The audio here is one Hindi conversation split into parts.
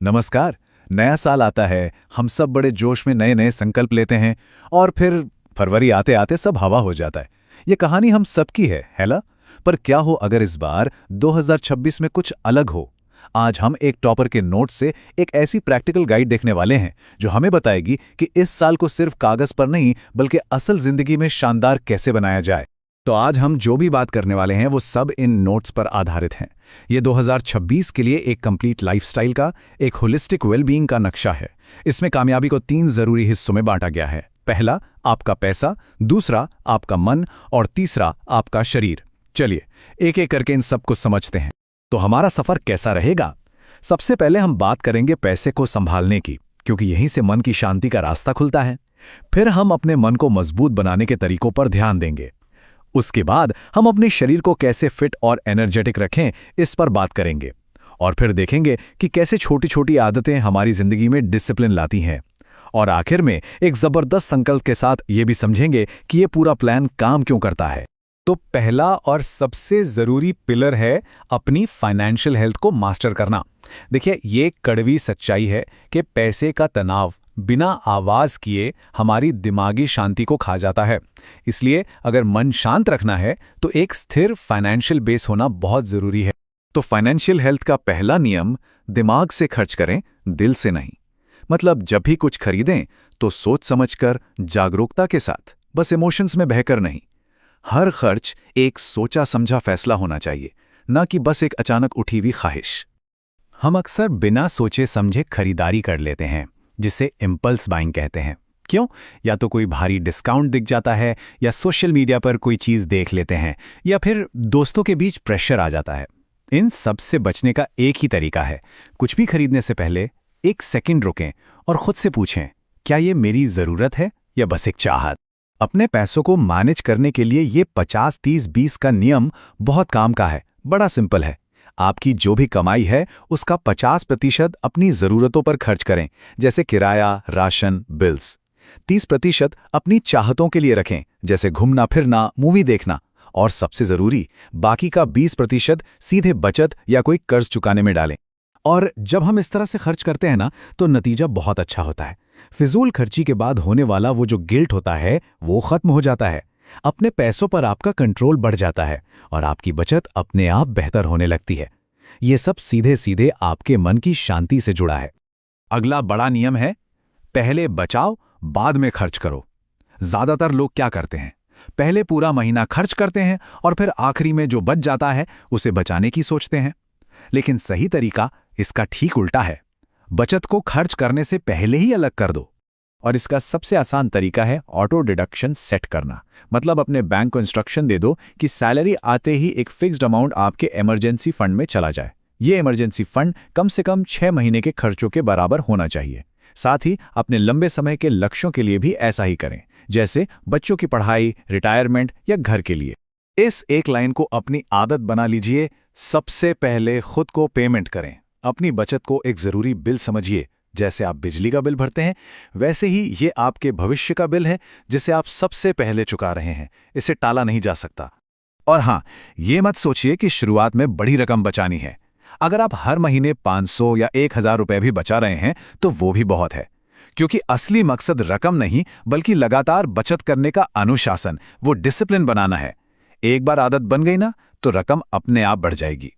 नमस्कार। नया साल आता है, हम सब बड़े जोश में नए नए संकल्प लेते हैं और फिर फरवरी आते आते सब हवा हो जाता है। ये कहानी हम सबकी है ना? पर क्या हो अगर इस बार 2026 में कुछ अलग हो? आज हम एक टॉपर के नोट से एक ऐसी प्रैक्टिकल गाइड देखने वाले हैं जो हमें बताएगी कि इस साल को सिर्फ कागज पर नहीं बल्कि असल जिंदगी में शानदार कैसे बनाया जाए। तो आज हम जो भी बात करने वाले हैं वो सब इन नोट्स पर आधारित हैं। ये 2026 के लिए एक कंप्लीट लाइफस्टाइल का, एक होलिस्टिक वेलबीइंग का नक्शा है। इसमें कामयाबी को 3 जरूरी हिस्सों में बांटा गया है। पहला आपका पैसा, दूसरा आपका मन और तीसरा आपका शरीर। चलिए एक एक करके इन सबको समझते हैं। तो हमारा सफर कैसा रहेगा? सबसे पहले हम बात करेंगे पैसे को संभालने की, क्योंकि यहीं से मन की शांति का रास्ता खुलता है। फिर हम अपने मन को मजबूत बनाने के तरीकों पर ध्यान देंगे। उसके बाद हम अपने शरीर को कैसे फिट और एनर्जेटिक रखें, इस पर बात करेंगे। और फिर देखेंगे कि कैसे छोटी छोटी आदतें हमारी जिंदगी में डिसिप्लिन लाती हैं। और आखिर में एक जबरदस्त संकल्प के साथ ये भी समझेंगे कि ये पूरा प्लान काम क्यों करता है। तो पहला और सबसे जरूरी पिलर है अपनी फाइनेंशियल हेल्थ को मास्टर करना। देखिए, ये कड़वी सच्चाई है कि पैसे का तनाव बिना आवाज किए हमारी दिमागी शांति को खा जाता है। इसलिए अगर मन शांत रखना है तो एक स्थिर फाइनेंशियल बेस होना बहुत जरूरी है। तो फाइनेंशियल हेल्थ का पहला नियम, दिमाग से खर्च करें, दिल से नहीं। मतलब जब भी कुछ खरीदें तो सोच समझकर, जागरूकता के साथ, बस इमोशंस में बहकर नहीं। हर खर्च एक सोचा समझा फैसला होना चाहिए, न कि बस एक अचानक उठी हुई ख्वाहिश। हम अक्सर बिना सोचे समझे खरीदारी कर लेते हैं, जिसे इम्पल्स बाइंग कहते हैं। क्यों? या तो कोई भारी डिस्काउंट दिख जाता है, या सोशल मीडिया पर कोई चीज़ देख लेते हैं, या फिर दोस्तों के बीच प्रेशर आ जाता है। इन सब से बचने का एक ही तरीका है, कुछ भी खरीदने से पहले एक सेकंड रुकें और खुद से पूछें, क्या ये मेरी ज़रूरत है या बस एक चाहत? अपने पैसों को मैनेज करने के लिए ये 50-30-20 का नियम बहुत काम का है। बड़ा सिंपल है। आपकी जो भी कमाई है उसका 50% अपनी ज़रूरतों पर खर्च करें, जैसे किराया, राशन, बिल्स। 30% अपनी चाहतों के लिए रखें, जैसे घूमना फिरना, मूवी देखना। और सबसे ज़रूरी, बाकी का 20% सीधे बचत या कोई कर्ज चुकाने में डालें। और जब हम इस तरह से खर्च करते हैं ना, तो नतीजा बहुत अच्छा होता है। फिजूल खर्ची के बाद होने वाला वो जो गिल्ट होता है वो खत्म हो जाता है। अपने पैसों पर आपका कंट्रोल बढ़ जाता है और आपकी बचत अपने आप बेहतर होने लगती है। ये सब सीधे सीधे आपके मन की शांति से जुड़ा है। अगला बड़ा नियम है, पहले बचाओ, बाद में खर्च करो। ज्यादातर लोग क्या करते हैं, पहले पूरा महीना खर्च करते हैं और फिर आखिरी में जो बच जाता है उसे बचाने की सोचते हैं। लेकिन सही तरीका इसका ठीक उल्टा है। बचत को खर्च करने से पहले ही अलग कर दो। और इसका सबसे आसान तरीका है ऑटो डिडक्शन सेट करना। मतलब अपने बैंक को इंस्ट्रक्शन दे दो कि सैलरी आते ही एक फिक्स्ड अमाउंट आपके इमरजेंसी फंड में चला जाए। ये इमरजेंसी फंड कम से कम 6 महीने के खर्चों के बराबर होना चाहिए। साथ ही अपने लंबे समय के लक्ष्यों के लिए भी ऐसा ही करें, जैसे बच्चों की पढ़ाई, रिटायरमेंट या घर के लिए। इस एक लाइन को अपनी आदत बना लीजिए, सबसे पहले खुद को पेमेंट करें। अपनी बचत को एक जरूरी बिल समझिए। जैसे आप बिजली का बिल भरते हैं, वैसे ही ये आपके भविष्य का बिल है जिसे आप सबसे पहले चुका रहे हैं। इसे टाला नहीं जा सकता। और हाँ, ये मत सोचिए कि शुरुआत में बड़ी रकम बचानी है। अगर आप हर महीने 500 या 1000 रुपए भी बचा रहे हैं तो वो भी बहुत है। क्योंकि असली मकसद रकम नहीं बल्कि लगातार बचत करने का अनुशासन, वो डिसिप्लिन बनाना है। एक बार आदत बन गई ना तो रकम अपने आप बढ़ जाएगी।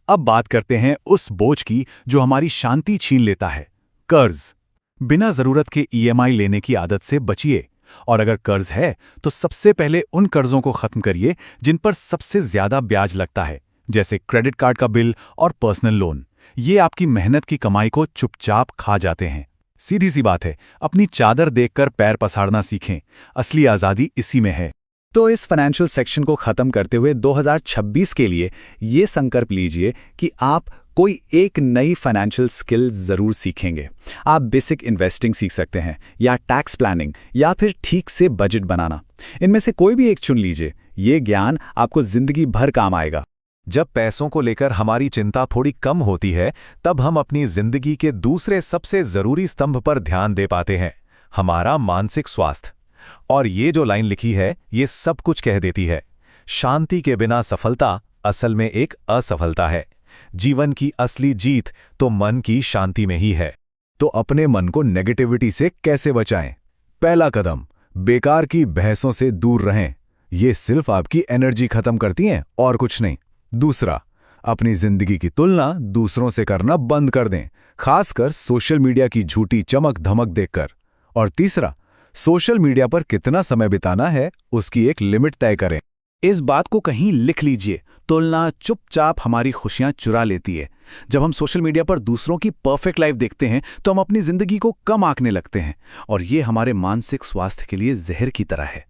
अब बात करते हैं उस बोझ की जो हमारी शांति छीन लेता है, कर्ज। बिना जरूरत के ईएमआई लेने की आदत से बचिए। और अगर कर्ज है तो सबसे पहले उन कर्जों को खत्म करिए जिन पर सबसे ज्यादा ब्याज लगता है, जैसे क्रेडिट कार्ड का बिल और पर्सनल लोन। ये आपकी मेहनत की कमाई को चुपचाप खा जाते हैं। सीधी सी बात है, अपनी चादर देखकर पैर पसारना सीखें। असली आजादी इसी में है। तो इस फाइनेंशियल सेक्शन को खत्म करते हुए 2026 के लिए ये संकल्प लीजिए कि आप कोई एक नई फाइनेंशियल स्किल जरूर सीखेंगे। आप बेसिक इन्वेस्टिंग सीख सकते हैं, या टैक्स प्लानिंग, या फिर ठीक से बजट बनाना। इनमें से कोई भी एक चुन लीजिए। ये ज्ञान आपको जिंदगी भर काम आएगा। जब पैसों को लेकर हमारी चिंता थोड़ी कम होती है, तब हम अपनी जिंदगी के दूसरे सबसे जरूरी स्तंभ पर ध्यान दे पाते हैं, हमारा मानसिक स्वास्थ्य। और ये जो लाइन लिखी है, ये सब कुछ कह देती है। शांति के बिना सफलता असल में एक असफलता है। जीवन की असली जीत तो मन की शांति में ही है। तो अपने मन को नेगेटिविटी से कैसे बचाएं? पहला कदम, बेकार की बहसों से दूर रहें। ये सिर्फ आपकी एनर्जी खत्म करती हैं और कुछ नहीं। दूसरा, अपनी जिंदगी की तुलना दूसरों से करना बंद कर दें, खासकर सोशल मीडिया की झूठी चमक धमक देखकर। और तीसरा, सोशल मीडिया पर कितना समय बिताना है उसकी एक लिमिट तय करें। इस बात को कहीं लिख लीजिए, तुलना चुपचाप हमारी खुशियां चुरा लेती है। जब हम सोशल मीडिया पर दूसरों की परफेक्ट लाइफ देखते हैं तो हम अपनी जिंदगी को कम आंकने लगते हैं, और ये हमारे मानसिक स्वास्थ्य के लिए जहर की तरह है।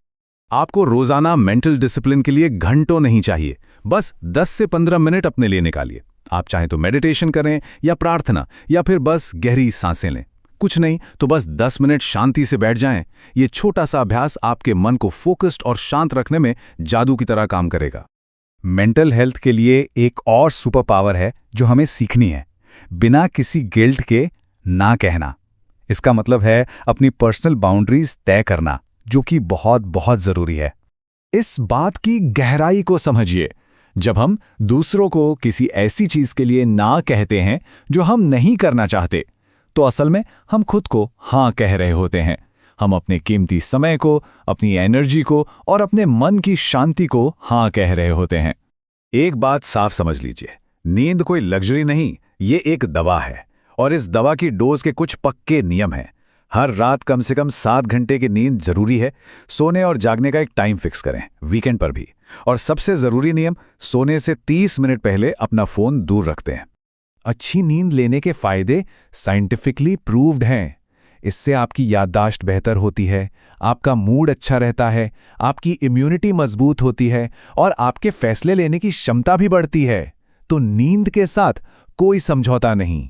आपको रोजाना मेंटल डिसिप्लिन के लिए घंटों नहीं चाहिए, बस 10 से 15 मिनट अपने लिए निकालिए। आप चाहें तो मेडिटेशन करें या प्रार्थना, या फिर बस गहरी सांसें लें। कुछ नहीं तो बस 10 मिनट शांति से बैठ जाएं। ये छोटा सा अभ्यास आपके मन को फोकस्ड और शांत रखने में जादू की तरह काम करेगा। मेंटल हेल्थ के लिए एक और सुपर पावर है जो हमें सीखनी है, बिना किसी गिल्ट के ना कहना। इसका मतलब है अपनी पर्सनल बाउंड्रीज तय करना, जो कि बहुत बहुत जरूरी है। इस बात की गहराई को समझिए। जब हम दूसरों को किसी ऐसी चीज के लिए ना कहते हैं जो हम नहीं करना चाहते, तो असल में हम खुद को हाँ कह रहे होते हैं। हम अपने कीमती समय को, अपनी एनर्जी को और अपने मन की शांति को हाँ कह रहे होते हैं। एक बात साफ समझ लीजिए, नींद कोई लग्जरी नहीं, ये एक दवा है। और इस दवा की डोज के कुछ पक्के नियम हैं। हर रात कम से कम 7 घंटे की नींद जरूरी है। सोने और जागने का एक टाइम फिक्स करें, वीकेंड पर भी। और सबसे जरूरी नियम, सोने से 30 मिनट पहले अपना फोन दूर रखते हैं। अच्छी नींद लेने के फायदे साइंटिफिकली प्रूव्ड हैं। इससे आपकी याददाश्त बेहतर होती है, आपका मूड अच्छा रहता है, आपकी इम्यूनिटी मजबूत होती है और आपके फैसले लेने की क्षमता भी बढ़ती है। तो नींद के साथ कोई समझौता नहीं।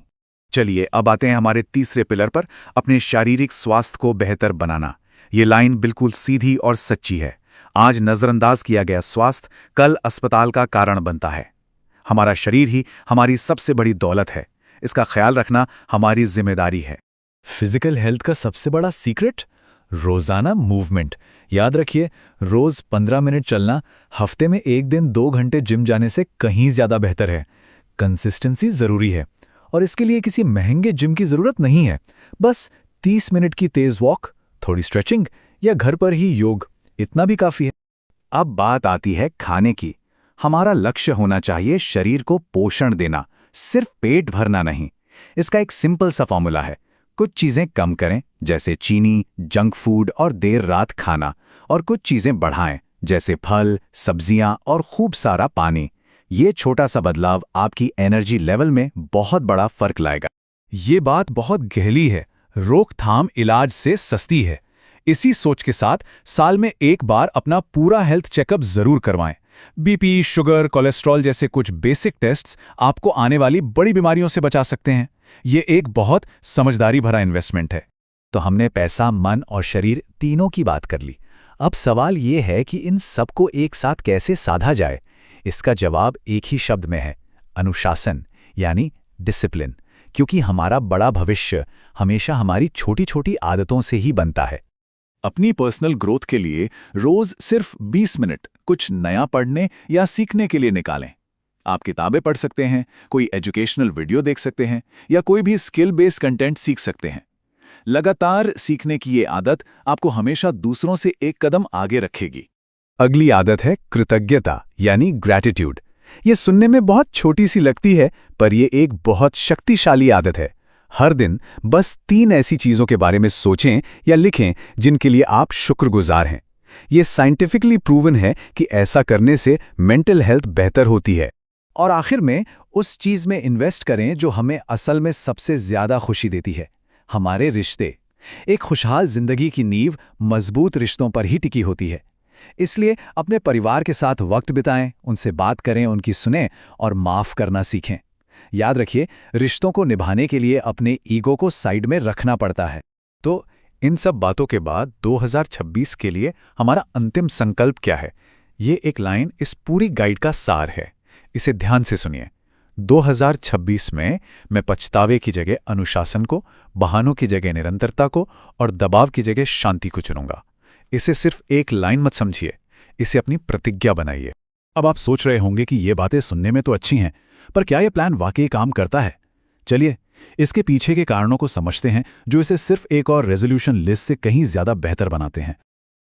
चलिए अब आते हैं हमारे तीसरे पिलर पर, अपने शारीरिक स्वास्थ्य को बेहतर बनाना। ये लाइन बिल्कुल सीधी और सच्ची है। आज नजरअंदाज किया गया स्वास्थ्य कल अस्पताल का कारण बनता है। हमारा शरीर ही हमारी सबसे बड़ी दौलत है। इसका ख्याल रखना हमारी जिम्मेदारी है। फिजिकल हेल्थ का सबसे बड़ा सीक्रेट, रोजाना मूवमेंट। याद रखिए, रोज 15 मिनट चलना हफ्ते में 1 दिन 2 घंटे जिम जाने से कहीं ज्यादा बेहतर है। कंसिस्टेंसी जरूरी है और इसके लिए किसी महंगे जिम की जरूरत नहीं है। बस 30 मिनट की तेज वॉक, थोड़ी स्ट्रेचिंग या घर पर ही योग, इतना भी काफी है। अब बात आती है खाने की। हमारा लक्ष्य होना चाहिए शरीर को पोषण देना, सिर्फ पेट भरना नहीं। इसका एक सिंपल सा फॉर्मूला है, कुछ चीजें कम करें जैसे चीनी, जंक फूड और देर रात खाना, और कुछ चीजें बढ़ाएं जैसे फल, सब्जियां और खूब सारा पानी। ये छोटा सा बदलाव आपकी एनर्जी लेवल में बहुत बड़ा फर्क लाएगा। ये बात बहुत गहरी है, रोकथाम इलाज से सस्ती है। इसी सोच के साथ साल में एक बार अपना पूरा हेल्थ चेकअप जरूर करवाएं। बीपी, शुगर, कोलेस्ट्रॉल जैसे कुछ बेसिक टेस्ट्स आपको आने वाली बड़ी बीमारियों से बचा सकते हैं। ये एक बहुत समझदारी भरा इन्वेस्टमेंट है। तो हमने पैसा, मन और शरीर तीनों की बात कर ली। अब सवाल ये है कि इन सबको एक साथ कैसे साधा जाए। इसका जवाब एक ही शब्द में है, अनुशासन, यानी डिसिप्लिन। क्योंकि हमारा बड़ा भविष्य हमेशा हमारी छोटी छोटी आदतों से ही बनता है। अपनी पर्सनल ग्रोथ के लिए रोज सिर्फ 20 मिनट कुछ नया पढ़ने या सीखने के लिए निकालें। आप किताबें पढ़ सकते हैं, कोई एजुकेशनल वीडियो देख सकते हैं या कोई भी स्किल बेस्ड कंटेंट सीख सकते हैं। लगातार सीखने की ये आदत आपको हमेशा दूसरों से एक कदम आगे रखेगी। अगली आदत है कृतज्ञता, यानी ग्रैटिट्यूड। ये सुनने में बहुत छोटी सी लगती है, पर यह एक बहुत शक्तिशाली आदत है। हर दिन बस 3 ऐसी चीजों के बारे में सोचें या लिखें जिनके लिए आप शुक्रगुजार हैं। ये साइंटिफिकली प्रूवन है कि ऐसा करने से मेंटल हेल्थ बेहतर होती है। और आखिर में उस चीज में इन्वेस्ट करें जो हमें असल में सबसे ज्यादा खुशी देती है, हमारे रिश्ते। एक खुशहाल जिंदगी की नींव मजबूत रिश्तों पर ही टिकी होती है। इसलिए अपने परिवार के साथ वक्त बिताएं, उनसे बात करें, उनकी सुनें और माफ करना सीखें। याद रखिए, रिश्तों को निभाने के लिए अपने ईगो को साइड में रखना पड़ता है। तो इन सब बातों के बाद 2026 के लिए हमारा अंतिम संकल्प क्या है? ये एक लाइन इस पूरी गाइड का सार है। इसे ध्यान से सुनिए। 2026 में मैं पछतावे की जगह अनुशासन को, बहानों की जगह निरंतरता को और दबाव की जगह शांति को चुनूंगा। इसे सिर्फ एक लाइन मत समझिए, इसे अपनी प्रतिज्ञा बनाइए। अब आप सोच रहे होंगे कि ये बातें सुनने में तो अच्छी हैं, पर क्या ये प्लान वाकई काम करता है? चलिए, इसके पीछे के कारणों को समझते हैं जो इसे सिर्फ एक और रेजोल्यूशन लिस्ट से कहीं ज्यादा बेहतर बनाते हैं।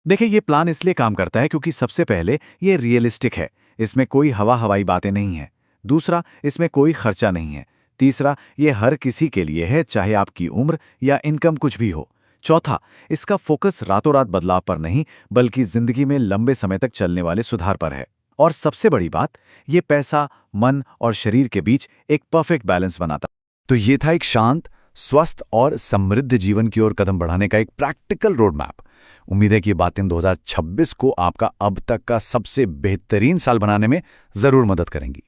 देखिए, ये प्लान इसलिए काम करता है क्योंकि सबसे पहले ये रियलिस्टिक है। इसमें कोई हवाई बातें नहीं है। दूसरा, इसमें कोई खर्चा नहीं है। तीसरा, ये हर किसी के लिए है, चाहे आपकी उम्र या इनकम कुछ भी हो। चौथा, इसका फोकस रातों रात बदलाव पर नहीं, बल्कि जिंदगी में लंबे समय तक चलने वाले सुधार पर है। और सबसे बड़ी बात, ये पैसा, मन और शरीर के बीच एक परफेक्ट बैलेंस बनाता। तो ये था एक शांत, स्वस्थ और समृद्ध जीवन की ओर कदम बढ़ाने का एक प्रैक्टिकल रोड मैप। उम्मीद है कि ये बातें 2026 को आपका अब तक का सबसे बेहतरीन साल बनाने में जरूर मदद करेंगी।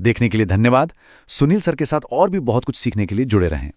देखने के लिए धन्यवाद। सुनील सर के साथ और भी बहुत कुछ सीखने के लिए जुड़े रहें।